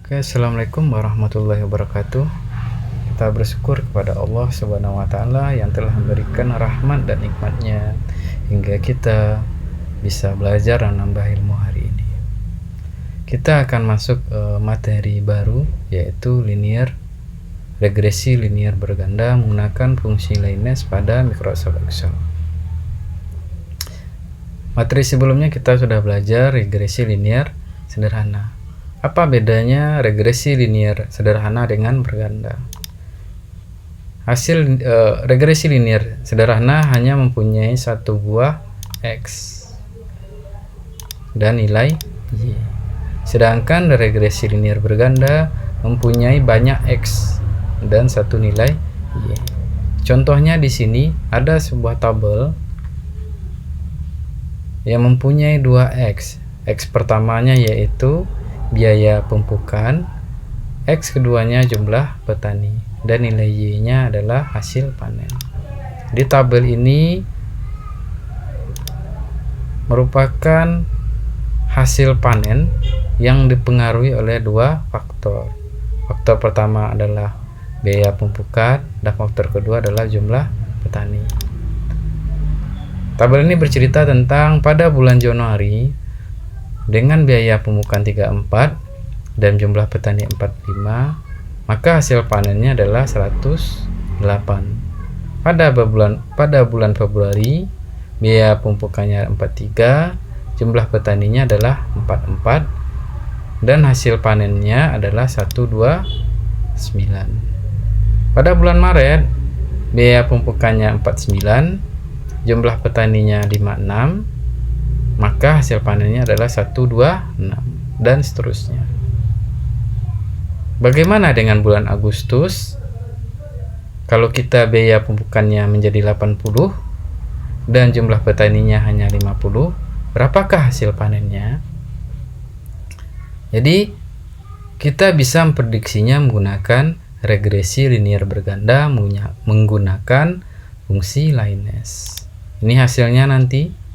Oke, assalamualaikum warahmatullahi wabarakatuh. Kita bersyukur kepada Allah Subhanahu wa Ta'ala yang telah memberikan rahmat dan nikmatnya hingga kita bisa belajar dan nambah ilmu hari ini. Kita akan masuk materi baru, yaitu regresi linear berganda menggunakan fungsi linear pada Microsoft Excel. Materi sebelumnya kita sudah belajar regresi linear sederhana. Apa bedanya regresi linear sederhana dengan berganda? Hasil regresi linear sederhana hanya mempunyai satu buah X dan nilai Y. Sedangkan regresi linear berganda mempunyai banyak X dan satu nilai Y. Contohnya di sini ada sebuah tabel yang mempunyai dua X. X pertamanya yaitu biaya pemupukan, X keduanya jumlah petani, dan nilai Y-nya adalah hasil panen. Di tabel ini merupakan hasil panen yang dipengaruhi oleh dua faktor. Faktor pertama adalah biaya pemupukan dan faktor kedua adalah jumlah petani. Tabel ini bercerita tentang pada bulan Januari dengan biaya pemupukan 34 dan jumlah petani 45, maka hasil panennya adalah 108. Pada bulan Februari, biaya pemupukannya 43, jumlah petaninya adalah 44, dan hasil panennya adalah 129. Pada bulan Maret, biaya pemupukannya 49, jumlah petaninya 56, maka hasil panennya adalah 126, dan seterusnya. Bagaimana dengan bulan Agustus? Kalau kita biaya pemupukannya menjadi 80 dan jumlah petaninya hanya 50, berapakah hasil panennya? Jadi kita bisa memprediksinya menggunakan regresi linear berganda menggunakan fungsi linear. Ini hasilnya nanti.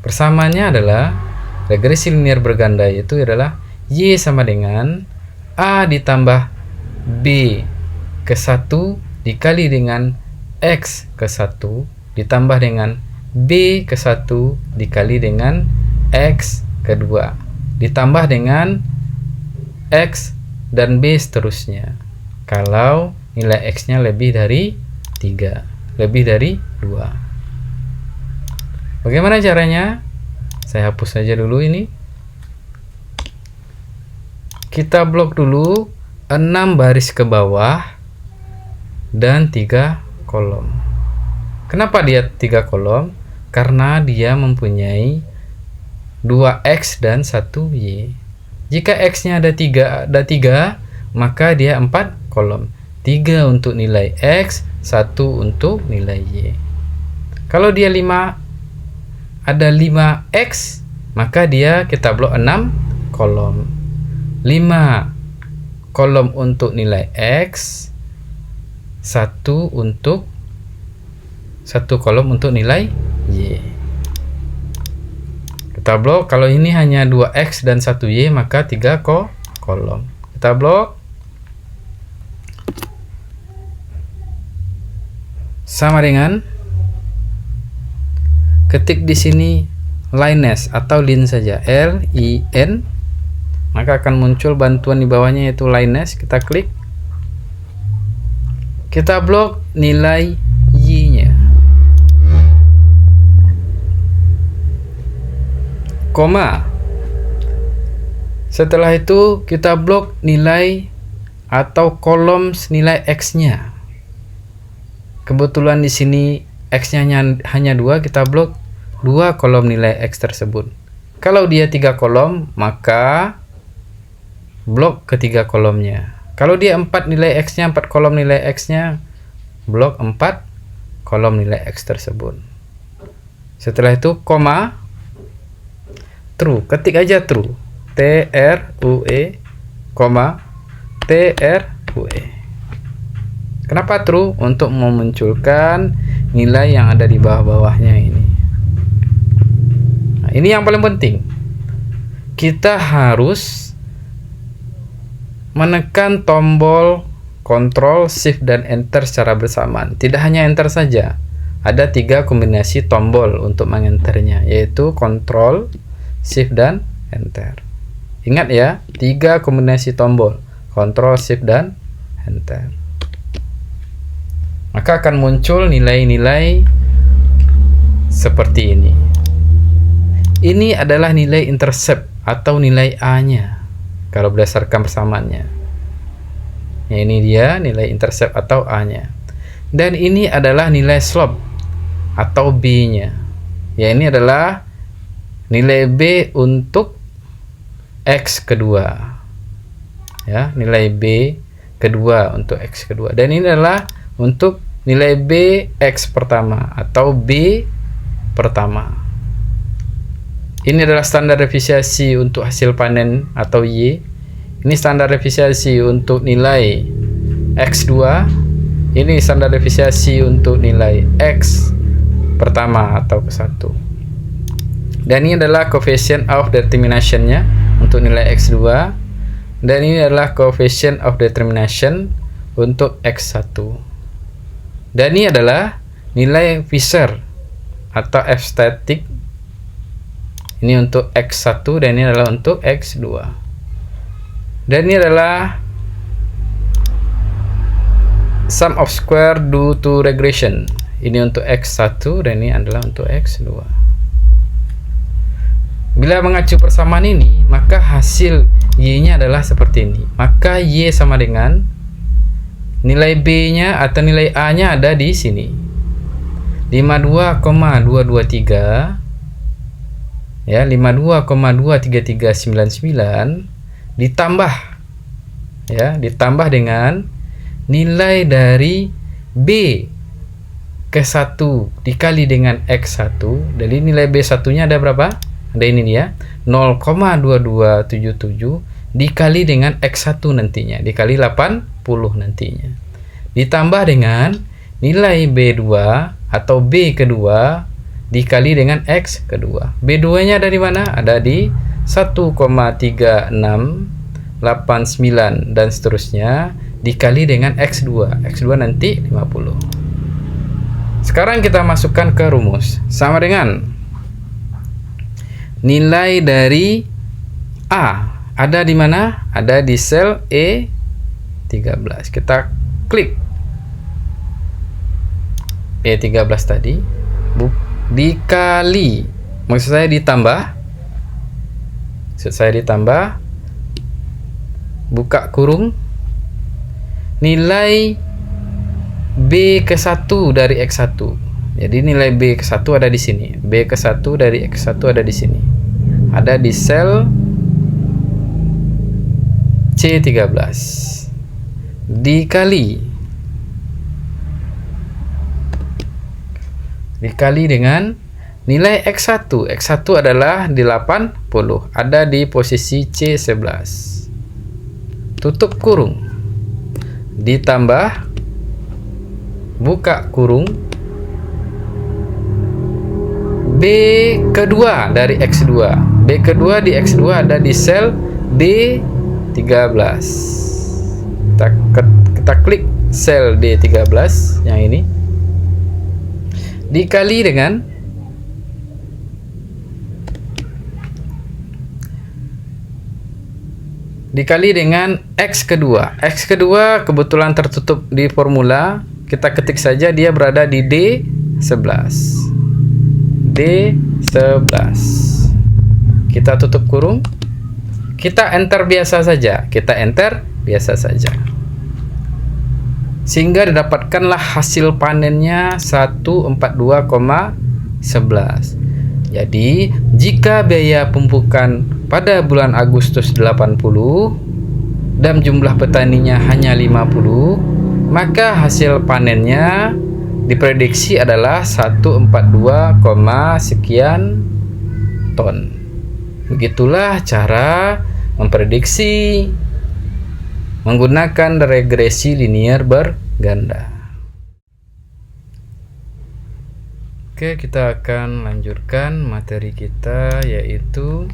Persamanya adalah regresi linear berganda, yaitu adalah Y sama dengan A ditambah B ke 1 dikali dengan X ke 1 ditambah dengan B ke 1 dikali dengan X ke 2 ditambah dengan X dan B seterusnya kalau nilai X nya lebih dari 3, lebih dari 2. Bagaimana caranya? Saya hapus saja dulu ini. Kita blok dulu 6 baris ke bawah dan 3 kolom. Kenapa dia 3 kolom? Karena dia mempunyai 2X dan 1Y. Jika X-nya ada 3, maka dia 4 kolom. 3 untuk nilai X, 1 untuk nilai Y. Kalau dia ada 5X, maka kita blok 6 kolom. 5 kolom untuk nilai X, 1 kolom untuk nilai Y. Kita blok, kalau ini hanya 2X dan 1Y, maka 3 kolom. Kita blok. Sama dengan ketik di sini lines atau lin saja, LIN, maka akan muncul bantuan di bawahnya yaitu lines. Kita klik, kita blok nilai Y-nya, koma. Setelah itu kita blok nilai atau kolom nilai X-nya. Kebetulan di sini X-nya hanya 2, kita blok 2 kolom nilai X tersebut. Kalau dia 3 kolom, maka blok ketiga kolomnya. Kalau dia 4 nilai X-nya, 4 kolom nilai X-nya, blok 4 kolom nilai X tersebut. Setelah itu koma, true. Ketik aja true. TRUE, koma, TRUE. Kenapa true? Untuk memunculkan nilai yang ada di bawah-bawahnya ini. Nah, ini yang paling penting. Kita harus menekan tombol Ctrl, Shift, dan Enter secara bersamaan. Tidak hanya Enter saja, ada 3 kombinasi tombol untuk mengenternya, yaitu Ctrl, Shift, dan Enter. Ingat ya, 3 kombinasi tombol, Ctrl, Shift, dan Enter. Maka akan muncul nilai-nilai seperti ini. Ini adalah nilai intercept atau nilai A-nya kalau berdasarkan persamaannya. Ya, ini dia nilai intercept atau A-nya. Dan ini adalah nilai slope atau B-nya. Ya, ini adalah nilai B untuk X kedua. Ya, nilai B kedua untuk X kedua. Dan ini adalah untuk nilai B X pertama atau B pertama. Ini adalah standar deviasi untuk hasil panen atau Y. Ini standar deviasi untuk nilai X2. Ini standar deviasi untuk nilai X pertama atau ke-1. Dan ini adalah coefficient of determination-nya untuk nilai X2. Dan ini adalah coefficient of determination untuk X1. Dan ini adalah nilai Fisher atau F static. Ini untuk X1 dan ini adalah untuk X2. Dan ini adalah sum of square due to regression. Ini untuk X1 dan ini adalah untuk X2. Bila mengacu persamaan ini, maka hasil Y-nya adalah seperti ini. Maka Y sama dengan nilai B-nya atau nilai A-nya ada di sini. 52,223 ya, 52,23399 ditambah dengan nilai dari B ke-1 dikali dengan X1. Jadi nilai B1 nya ada berapa? Ada ini dia, 0,2277 dikali dengan X1 nantinya, dikali 80 nantinya, ditambah dengan nilai B2 atau B kedua dikali dengan X kedua. B2 nya ada di mana? Ada di 1,3689 dan seterusnya dikali dengan X2. X2 nanti 50. Sekarang kita masukkan ke rumus. Sama dengan nilai dari A ada di mana? Ada di sel E13. Kita klik E13 tadi, dikali, maksud saya ditambah, buka kurung, nilai B ke-1 dari X1. Jadi nilai B ke-1 ada di sini. B ke-1 dari X1 ada di sini. Ada di sel C13. Dikali dengan nilai X1. X1 adalah di 80. Ada di posisi C11. Tutup kurung. Ditambah, buka kurung, B kedua dari X2. B kedua di X2 ada di sel D13. Kita klik sel D13 yang ini. Dikali dengan X kedua. X kedua kebetulan tertutup di formula. Kita ketik saja dia berada di D11. D11. Kita tutup kurung. Kita enter biasa saja. Sehingga didapatkanlah hasil panennya 142,11. Jadi, jika biaya pemupukan pada bulan Agustus 80 dan jumlah petaninya hanya 50, maka hasil panennya diprediksi adalah 142, sekian ton. Begitulah cara memprediksi menggunakan regresi linear berganda. Oke, kita akan lanjutkan materi kita, yaitu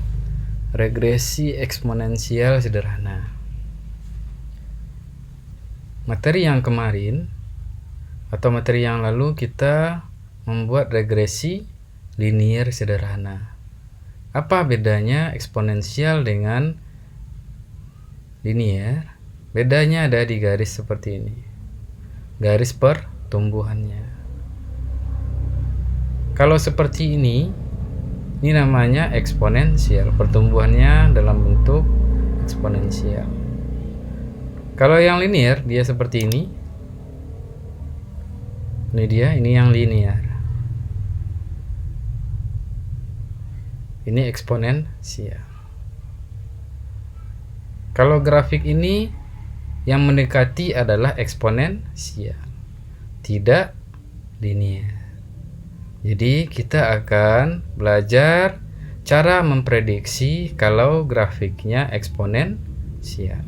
regresi eksponensial sederhana. materi yang kemarin atau materi yang lalu kita membuat regresi linier sederhana. Apa bedanya eksponensial dengan linier? Bedanya ada di garis seperti ini. Garis pertumbuhannya. Kalau seperti ini namanya eksponensial. Pertumbuhannya dalam bentuk eksponensial. Kalau yang linier dia seperti ini. Ini dia, ini yang linier. Ini eksponensial. Kalau grafik ini yang mendekati adalah eksponensial, tidak linier. Jadi kita akan belajar cara memprediksi kalau grafiknya eksponensial.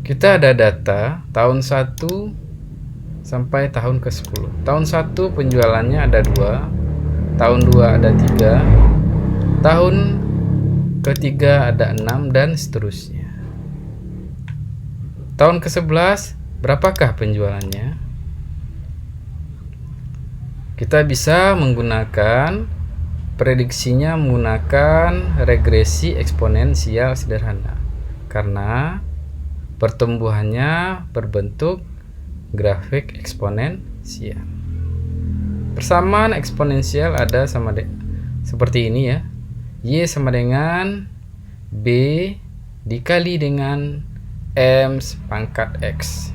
Kita ada data tahun 1 sampai tahun ke-10. Tahun 1 penjualannya ada 2, tahun 2 ada 3, tahun ketiga ada 6, dan seterusnya. Tahun ke-11 berapakah penjualannya? Kita bisa menggunakan prediksinya menggunakan regresi eksponensial sederhana karena pertumbuhannya berbentuk grafik eksponensial. Persamaan eksponensial ada seperti ini ya. Y sama dengan B dikali dengan M pangkat X.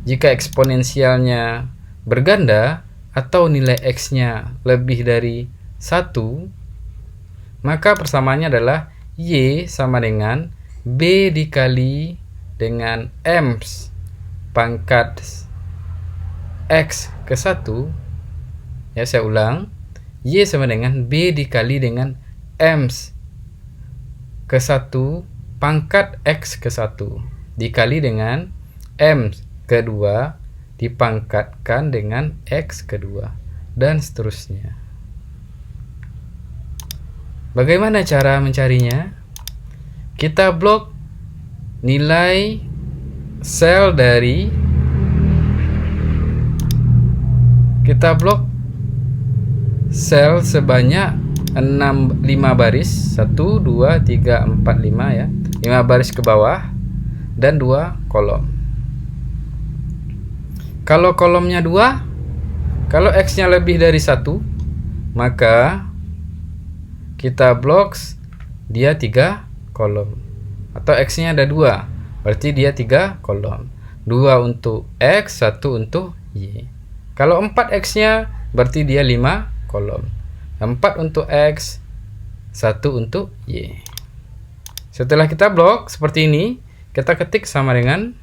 Jika eksponensialnya berganda atau nilai X-nya lebih dari 1, maka persamaannya adalah Y sama dengan B dikali dengan M pangkat X ke 1. Ya, saya ulang. Y sama dengan B dikali dengan M ke 1 pangkat X ke 1 dikali dengan M kedua dipangkatkan dengan X kedua, dan seterusnya. Bagaimana cara mencarinya? Kita blok nilai sel dari sel sebanyak 5 baris, 1, 2, 3, 4, 5 ya. 5 baris ke bawah dan 2 kolom. Kalau kolomnya 2, kalau X-nya lebih dari 1, maka kita blok dia 3 kolom. Atau X-nya ada 2, berarti dia 3 kolom. 2 untuk X, 1 untuk Y. Kalau 4 X-nya berarti dia 5 kolom. 4 untuk X, 1 untuk Y. Setelah kita blok seperti ini, kita ketik sama dengan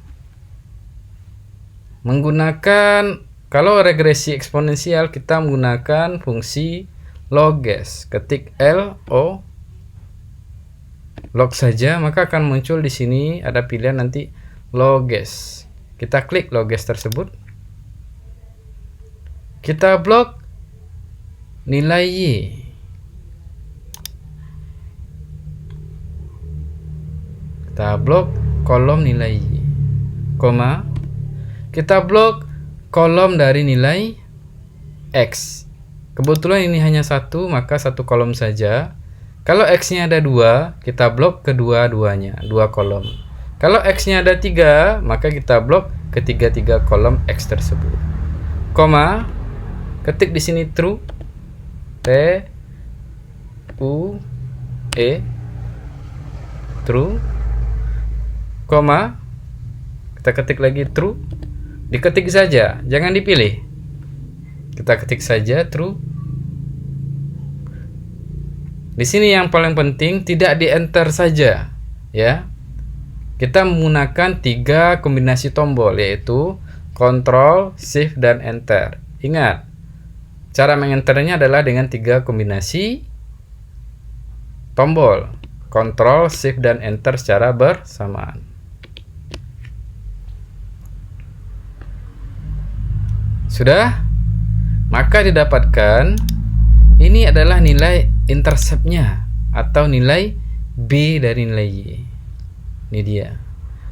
menggunakan, kalau regresi eksponensial kita menggunakan fungsi loges. Ketik LO log saja, maka akan muncul di sini ada pilihan nanti loges. Kita klik loges tersebut. Kita blok nilai Y. Kita blok kolom nilai Y, koma. Kita blok kolom dari nilai X. Kebetulan ini hanya 1, maka 1 kolom saja. Kalau X-nya ada 2, kita blok kedua-duanya, 2 kolom. Kalau X-nya ada 3, maka kita blok ketiga-tiga kolom X tersebut. Koma, ketik di sini true. T U E true. Koma, kita ketik lagi true. Diketik saja, jangan dipilih. Kita ketik saja true. Di sini yang paling penting tidak di enter saja, ya. Kita menggunakan 3 kombinasi tombol, yaitu Ctrl, Shift, dan Enter. Ingat, cara mengenternya adalah dengan 3 kombinasi tombol, Ctrl, Shift, dan Enter secara bersamaan. Sudah? Maka didapatkan ini adalah nilai interceptnya atau nilai B dari nilai Y. Ini dia.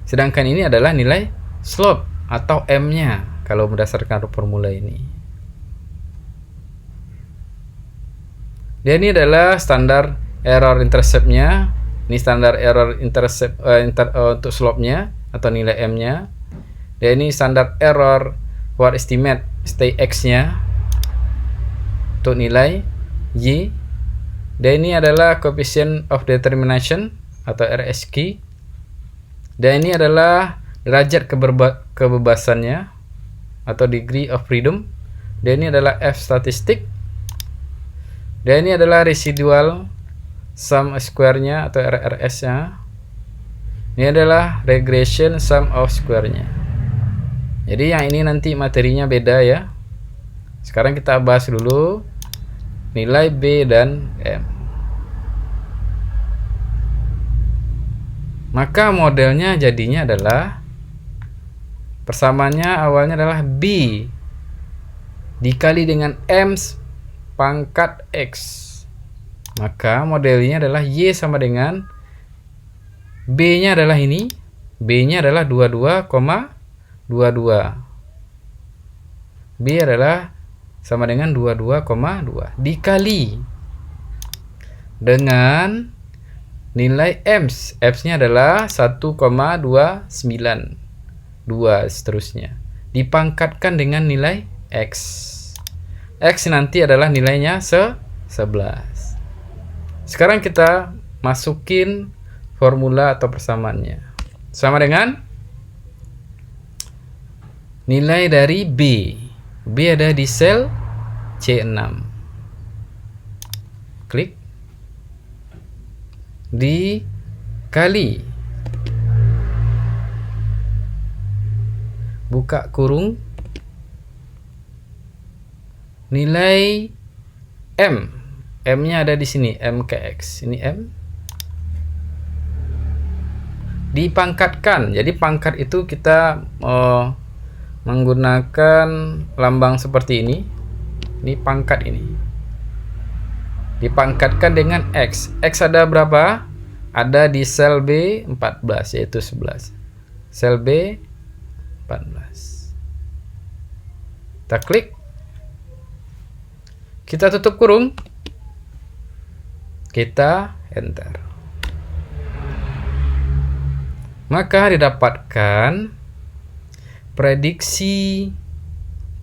Sedangkan ini adalah nilai slope atau M-nya kalau berdasarkan formula ini. Dan ini adalah standar error intercept-nya. Ini standar error intercept untuk slope-nya atau nilai M-nya. Dan ini standar error for estimate stay X-nya untuk nilai Y. Dan ini adalah coefficient of determination atau RSQ. Dan ini adalah derajat kebebasannya atau degree of freedom. Dan ini adalah F statistik. Dan ini adalah residual sum square-nya atau RRS-nya. Ini adalah regression sum of square-nya. Jadi yang ini nanti materinya beda ya. Sekarang kita bahas dulu nilai B dan M. Maka modelnya jadinya adalah persamaannya awalnya adalah B dikali dengan M pangkat X. Maka modelnya adalah Y sama dengan B-nya adalah ini. B-nya adalah 22,22. B adalah sama dengan 22,2 dikali dengan nilai EMS. EMS-nya adalah 1,292 seterusnya. Dipangkatkan dengan nilai X. X nanti adalah nilainya 11. Sekarang kita masukin formula atau persamaannya. Sama dengan nilai dari B. B ada di sel C6. Klik. Dikali. Buka kurung. Nilai M. M-nya ada di sini, MKX. Ini M. Dipangkatkan. Jadi pangkat itu kita menggunakan lambang seperti ini. Ini pangkat ini. Dipangkatkan dengan X. X ada berapa? Ada di sel B14 yaitu 11. Sel B14. Kita klik. Kita tutup kurung. Kita enter. Maka didapatkan prediksi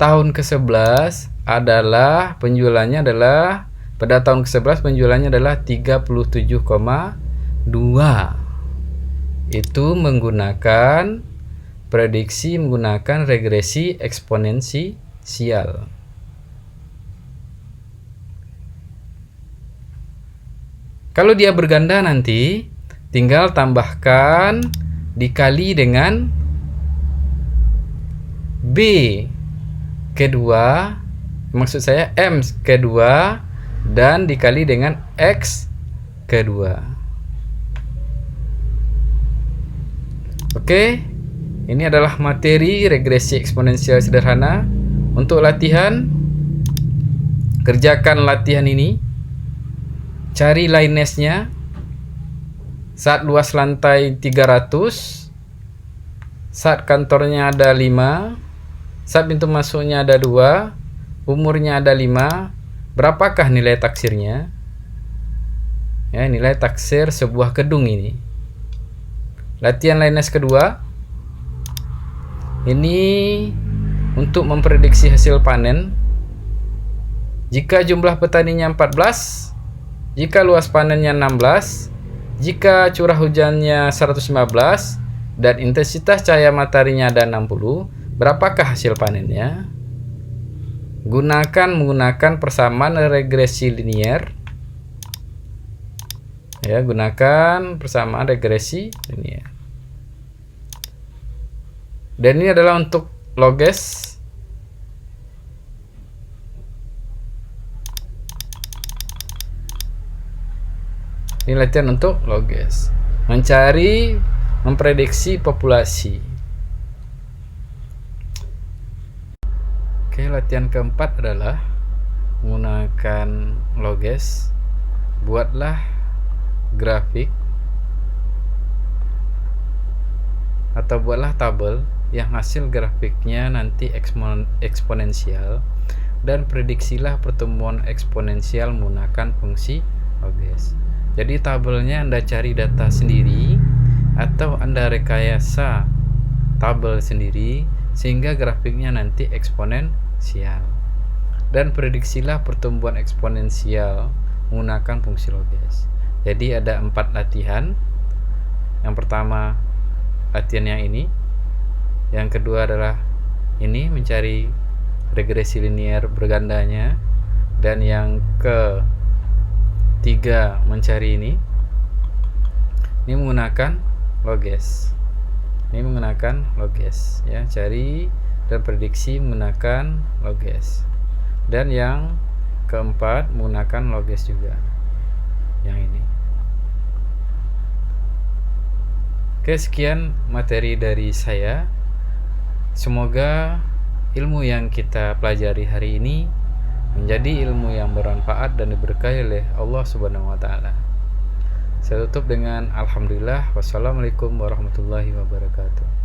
tahun ke-11 adalah penjualannya adalah pada tahun ke-11 penjualannya adalah 37,2. Itu menggunakan prediksi menggunakan regresi eksponensial. Kalau dia berganda nanti tinggal tambahkan dikali dengan B kedua, maksud saya M kedua, dan dikali dengan X kedua. Oke, ini adalah materi regresi eksponensial sederhana. Untuk latihan, kerjakan latihan ini. Cari lightness-nya. Saat luas lantai 300, saat kantornya ada 5, saat pintu masuknya ada 2, umurnya ada 5, berapakah nilai taksirnya? Ya, nilai taksir sebuah gedung ini. Latihan lightness kedua. Ini untuk memprediksi hasil panen. Jika jumlah petaninya 14, jika luas panennya 16, jika curah hujannya 115 dan intensitas cahaya mataharinya ada 60, berapakah hasil panennya? Menggunakan persamaan regresi linier. Ya, gunakan persamaan regresi linier. Dan ini adalah untuk loges. Ini latihan untuk loges. Memprediksi populasi. Oke, latihan keempat adalah menggunakan loges. Buatlah grafik atau buatlah tabel yang hasil grafiknya nanti eksponensial, dan prediksilah pertumbuhan eksponensial menggunakan fungsi Logess. Jadi tabelnya Anda cari data sendiri atau Anda rekayasa tabel sendiri sehingga grafiknya nanti eksponensial, dan prediksilah pertumbuhan eksponensial menggunakan fungsi Logess. Jadi ada 4 latihan. Yang pertama latihan yang ini, yang kedua adalah ini, mencari regresi linier bergandanya, dan yang ketiga mencari ini menggunakan Logess. Ini menggunakan Logess ya, cari dan prediksi menggunakan Logess. Dan yang keempat menggunakan Logess juga, yang ini. Oke, sekian materi dari saya. Semoga ilmu yang kita pelajari hari ini menjadi ilmu yang bermanfaat dan diberkahi oleh Allah Subhanahu wa taala. Saya tutup dengan alhamdulillah. Wassalamualaikum warahmatullahi wabarakatuh.